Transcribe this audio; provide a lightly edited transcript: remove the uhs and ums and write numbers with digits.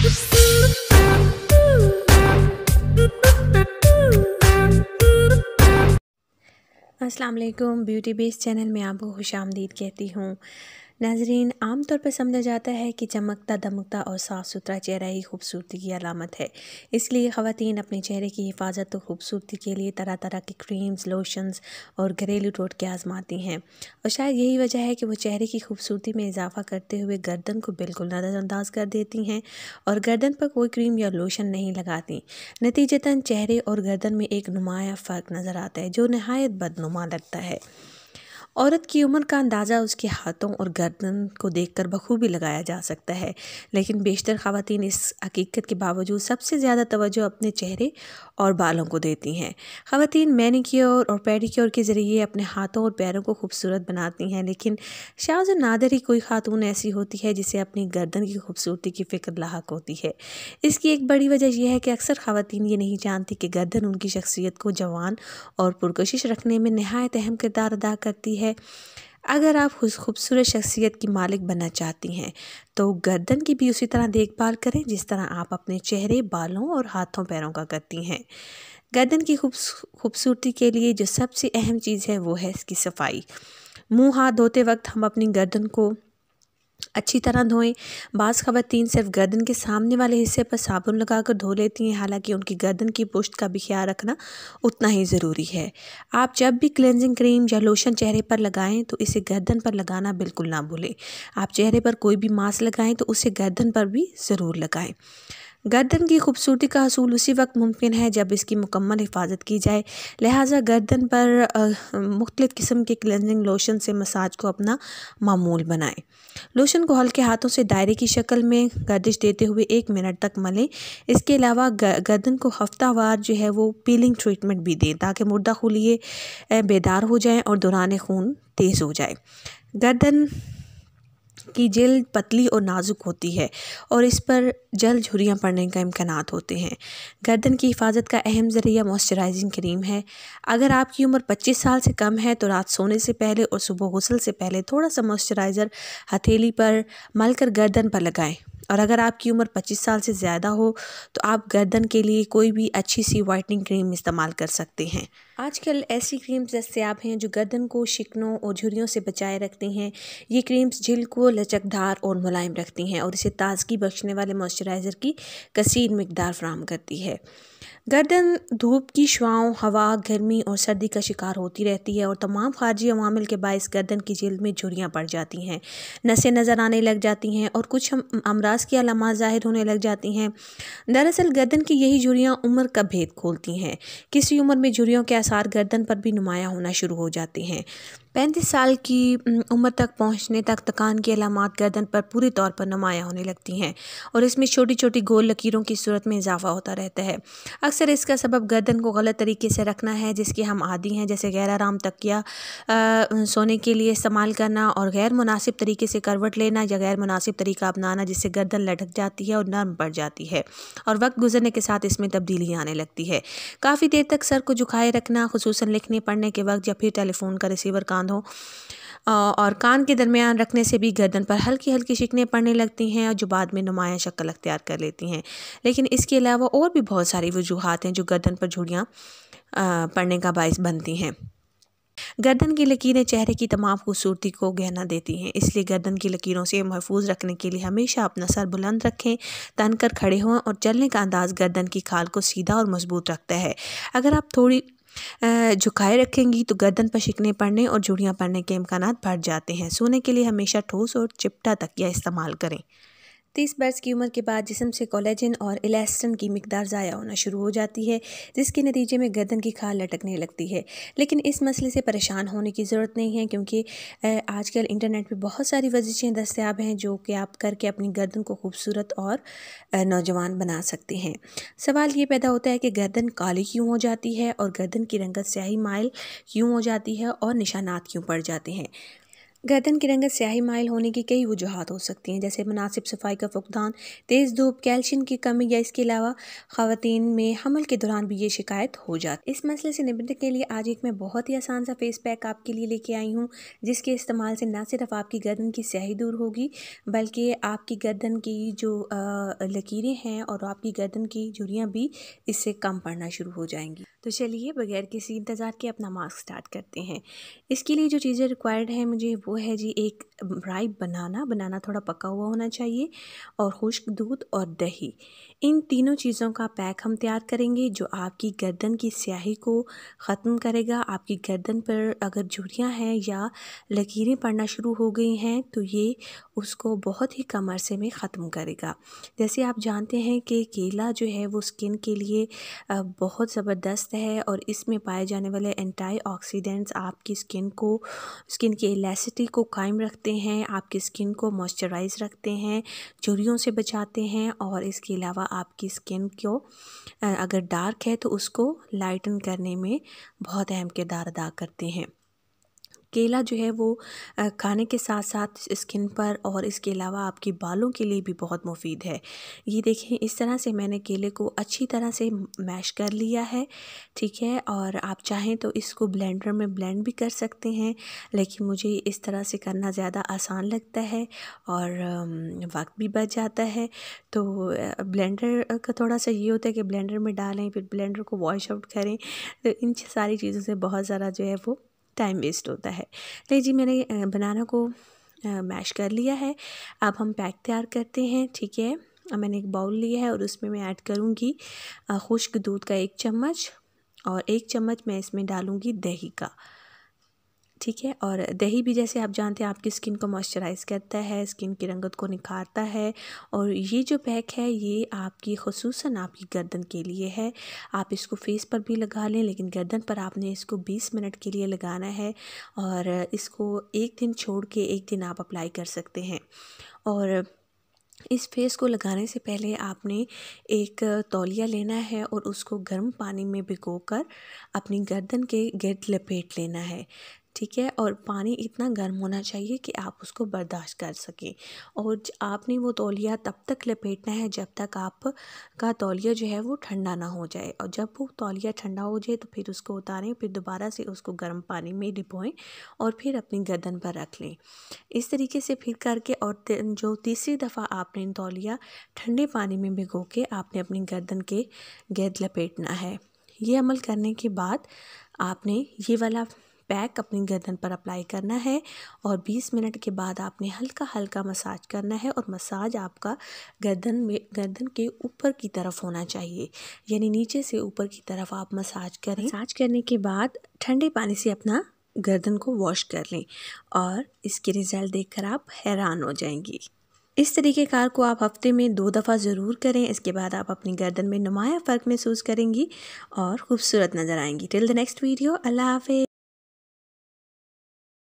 अस्सलाम वालेकुम। Beauty base channel में आपको खुशामदीद कहती हूँ। नाज़रीन, आम तौर पर समझा जाता है कि चमकता दमकता और साफ़ सुथरा चेहरा ही खूबसूरती की अलामत है। इसलिए ख़वातीन अपने चेहरे की हिफाजत और खूबसूरती के लिए तरह तरह की क्रीम्स, लोशंस और घरेलू टोटके आजमाती हैं। और शायद यही वजह है कि वो चेहरे की खूबसूरती में इजाफ़ा करते हुए गर्दन को बिल्कुल नज़रअंदाज कर देती हैं और गर्दन पर कोई क्रीम या लोशन नहीं लगाती। नतीजतन चेहरे और गर्दन में एक नुमाया फ़र्क नज़र आता है जो नहायत बदनुमा लगता है। औरत की उम्र का अंदाज़ा उसके हाथों और गर्दन को देखकर बखूबी लगाया जा सकता है, लेकिन बेशतर ख़वातीन इस हकीकत के बावजूद सबसे ज़्यादा तवज्जो अपने चेहरे और बालों को देती हैं। ख़वातीन मैनीक्योर और पेडिक्योर के ज़रिए अपने हाथों और पैरों को खूबसूरत बनाती हैं, लेकिन शायद नादिर ही कोई खातून ऐसी होती है जिसे अपनी गर्दन की खूबसूरती की फ़िक्र लाहक होती है। इसकी एक बड़ी वजह यह है कि अक्सर ख़वातीन ये नहीं जानती कि गर्दन उनकी शख्सियत को जवान और पुरकशिश रखने में नहायत अहम किरदार अदा करती है। अगर आप खूबसूरत शख्सियत की मालिक बनना चाहती हैं तो गर्दन की भी उसी तरह देखभाल करें जिस तरह आप अपने चेहरे, बालों और हाथों पैरों का करती हैं। गर्दन की खूबसूरती के लिए जो सबसे अहम चीज़ है वो है इसकी सफाई। मुंह हाथ धोते वक्त हम अपनी गर्दन को अच्छी तरह धोएं। बाज़ ख़वातीन सिर्फ गर्दन के सामने वाले हिस्से पर साबुन लगाकर धो लेती हैं, हालांकि उनकी गर्दन की पुश्त का भी ख्याल रखना उतना ही ज़रूरी है। आप जब भी क्लेंजिंग क्रीम या लोशन चेहरे पर लगाएं तो इसे गर्दन पर लगाना बिल्कुल ना भूलें। आप चेहरे पर कोई भी मास्क लगाएं तो उसे गर्दन पर भी ज़रूर लगाएं। गर्दन की खूबसूरती का हसूल उसी वक्त मुमकिन है जब इसकी मुकम्मल हिफाजत की जाए, लिहाजा गर्दन पर मुख्तलिफ़ किस्म के क्लेंजिंग लोशन से मसाज को अपना मामूल बनाएं। लोशन को हल्के हाथों से दायरे की शक्ल में गर्दिश देते हुए 1 मिनट तक मलें। इसके अलावा गर्दन को हफ्तावार जो है वो पीलिंग ट्रीटमेंट भी दें ताकि मुर्दा खुलिये बेदार हो जाएं और दौरान खून तेज़ हो जाए। गर्दन की जिल्द पतली और नाजुक होती है और इस पर जल्द झुर्रियाँ पड़ने का इम्कानात होते हैं। गर्दन की हिफाजत का अहम ज़रिया मॉइस्चराइजिंग क्रीम है। अगर आपकी उम्र 25 साल से कम है तो रात सोने से पहले और सुबह गुस्ल से पहले थोड़ा सा मॉइस्चराइज़र हथेली पर मलकर गर्दन पर लगाएं। और अगर आपकी उम्र 25 साल से ज़्यादा हो तो आप गर्दन के लिए कोई भी अच्छी सी वाइटनिंग क्रीम इस्तेमाल कर सकते हैं। आजकल ऐसी क्रीम्स दस्तयाब हैं जो गर्दन को शिकनों और झुर्रियों से बचाए रखती हैं। ये क्रीम्स जिल्द को लचकदार और मुलायम रखती हैं और इसे ताजगी बख्शने वाले मॉइस्चराइज़र की कसीर मिकदार फराहम करती है। गर्दन धूप की शुआओं, हवा, गर्मी और सर्दी का शिकार होती रहती है और तमाम खारजी अवामिल के बायस गर्दन की जिल्द में झुर्रियाँ पड़ जाती हैं, नसें नज़र आने लग जाती हैं और कुछ अमराज की अलामात ज़ाहिर होने लग जाती हैं। दरअसल गर्दन की यही झुर्रियाँ उम्र का भेद खोलती हैं। किसी उम्र में झुर्रियों के आसार गर्दन पर भी नुमायाँ होना शुरू हो जाते हैं। 35 साल की उम्र तक पहुंचने तक थकान की अलामात गर्दन पर पूरे तौर पर नुमायाँ होने लगती हैं और इसमें छोटी छोटी गोल लकीरों की सूरत में इजाफा होता रहता है। अक्सर इसका सबब गर्दन को गलत तरीके से रखना है जिसके हम आदी हैं, जैसे गैर आराम तकिया सोने के लिए इस्तेमाल करना और गैर मुनासिब तरीके से करवट लेना या गैर मुनासिब तरीका अपनाना जिससे गर्दन लटक जाती है और नर्म पड़ जाती है और वक्त गुजरने के साथ इसमें तब्दीली आने लगती है। काफ़ी देर तक सर को झुकाए रखना, खुसूसन लिखने पढ़ने के वक्त या फिर टेलीफोन का रिसीवर कान हो और कान के दरमियान रखने से भी गर्दन पर हल्की हल्की शिकनें पड़ने लगती हैं और जो बाद में नुमाया शक्ल अख्तियार कर लेती हैं। लेकिन इसके अलावा और भी बहुत सारी वजूहात हैं जो गर्दन पर झुर्रियाँ पड़ने का बायस बनती हैं। गर्दन की लकीरें चेहरे की तमाम खूबसूरती को गहना देती हैं, इसलिए गर्दन की लकीरों से महफूज रखने के लिए हमेशा अपना सर बुलंद रखें, तन कर खड़े हों और चलने का अंदाज़ गर्दन की खाल को सीधा और मजबूत रखता है। अगर आप थोड़ी झुकाए रखेंगी तो गर्दन पर शिकने पड़ने और झुर्रियाँ पड़ने के इम्कानात बढ़ जाते हैं। सोने के लिए हमेशा ठोस और चिपटा तकिया इस्तेमाल करें। 30 बरस की उम्र के बाद जिस्म से कोलेजन और इलास्टिन की मिकदार ज़ाया होना शुरू हो जाती है जिसके नतीजे में गर्दन की खाल लटकने लगती है। लेकिन इस मसले से परेशान होने की ज़रूरत नहीं है क्योंकि आजकल इंटरनेट पे बहुत सारी वर्जिशें दस्तयाब हैं जो कि आप करके अपनी गर्दन को खूबसूरत और नौजवान बना सकते हैं। सवाल ये पैदा होता है कि गर्दन काली क्यों हो जाती है और गर्दन की रंगत स्याही माइल क्यों हो जाती है और निशानात क्यों पड़ जाते हैं। गर्दन की रंगत स्याही माइल होने की कई वजूहात हो सकती हैं, जैसे मुनासिब सफाई का फुकदान, तेज़ धूप, कैल्शियम की कमी या इसके अलावा ख़वातीन में हमल के दौरान भी ये शिकायत हो जाती है। इस मसले से निपटने के लिए आज एक मैं बहुत ही आसान सा फेस पैक आपके लिए लेके आई हूँ, जिसके इस्तेमाल से न सिर्फ आपकी गर्दन की स्याही दूर होगी बल्कि आपकी गर्दन की जो लकीरें हैं और आपकी गर्दन की झुर्रियाँ भी इससे कम पड़ना शुरू हो जाएंगी। तो चलिए बगैर किसी इंतज़ार के अपना मास्क स्टार्ट करते हैं। इसके लिए जो चीज़ें रिक्वायर्ड हैं मुझे वो है जी, एक राइप बनाना थोड़ा पका हुआ होना चाहिए, और खुश्क दूध और दही। इन तीनों चीज़ों का पैक हम तैयार करेंगे जो आपकी गर्दन की स्याही को ख़त्म करेगा। आपकी गर्दन पर अगर झुर्रियाँ हैं या लकीरें पड़ना शुरू हो गई हैं तो ये उसको बहुत ही कम अरसे में ख़त्म करेगा। जैसे आप जानते हैं कि केला जो है वो स्किन के लिए बहुत ज़बरदस्त है, और इसमें पाए जाने वाले एंटीऑक्सीडेंट्स आपकी स्किन की इलास्टिसिटी को कायम रखते हैं, आपकी स्किन को मॉइस्चराइज रखते हैं, झुर्रियों से बचाते हैं, और इसके अलावा आपकी स्किन को अगर डार्क है तो उसको लाइटन करने में बहुत अहम किरदार अदा करते हैं। केला जो है वो खाने के साथ साथ स्किन पर और इसके अलावा आपके बालों के लिए भी बहुत मुफीद है। ये देखें, इस तरह से मैंने केले को अच्छी तरह से मैश कर लिया है, ठीक है। और आप चाहें तो इसको ब्लेंडर में ब्लेंड भी कर सकते हैं, लेकिन मुझे इस तरह से करना ज़्यादा आसान लगता है और वक्त भी बच जाता है। तो ब्लेंडर का थोड़ा सा ये होता है कि ब्लेंडर में डालें फिर ब्लेंडर को वॉश आउट करें, तो इन सारी चीज़ों से बहुत ज़्यादा जो है वो टाइम वेस्ट होता है। तो जी मैंने बनाना को मैश कर लिया है। अब हम पैक तैयार करते हैं, ठीक है। अब मैंने एक बाउल लिया है और उसमें मैं ऐड करूँगी खुश्क दूध का 1 चम्मच, और 1 चम्मच मैं इसमें डालूँगी दही का, ठीक है। और दही भी जैसे आप जानते हैं आपकी स्किन को मॉइस्चराइज़ करता है, स्किन की रंगत को निखारता है, और ये जो पैक है ये आपकी ख़ुसूसन आपकी गर्दन के लिए है। आप इसको फेस पर भी लगा लें, लेकिन गर्दन पर आपने इसको 20 मिनट के लिए लगाना है, और इसको एक दिन छोड़ के एक दिन आप अप्लाई कर सकते हैं। और इस फेस को लगाने से पहले आपने एक तौलिया लेना है और उसको गर्म पानी में भिगोकर अपनी गर्दन के गिर्द लपेट लेना है, ठीक है। और पानी इतना गर्म होना चाहिए कि आप उसको बर्दाश्त कर सकें, और आपने वो तौलिया तब तक लपेटना है जब तक आपका तौलिया जो है वो ठंडा ना हो जाए, और जब वो तौलिया ठंडा हो जाए तो फिर उसको उतारें, फिर दोबारा से उसको गर्म पानी में डिपोएं और फिर अपनी गर्दन पर रख लें। इस तरीके से फिर करके, और जो तीसरी दफ़ा आपने तौलिया ठंडे पानी में भिगो के आपने अपनी गर्दन के गिर्द लपेटना है। ये अमल करने के बाद आपने ये वाला पैक अपनी गर्दन पर अप्लाई करना है, और 20 मिनट के बाद आपने हल्का हल्का मसाज करना है, और मसाज आपका गर्दन के ऊपर की तरफ होना चाहिए, यानी नीचे से ऊपर की तरफ आप मसाज करें। मसाज करने के बाद ठंडे पानी से अपना गर्दन को वॉश कर लें, और इसके रिज़ल्ट देखकर आप हैरान हो जाएंगी। इस तरीके कार को आप हफ्ते में 2 दफ़ा ज़रूर करें। इसके बाद आप अपनी गर्दन में नुमाया फ़र्क महसूस करेंगी और खूबसूरत नज़र आएंगी। टिल द नेक्स्ट वीडियो, अल्लाह हाफ़िज़।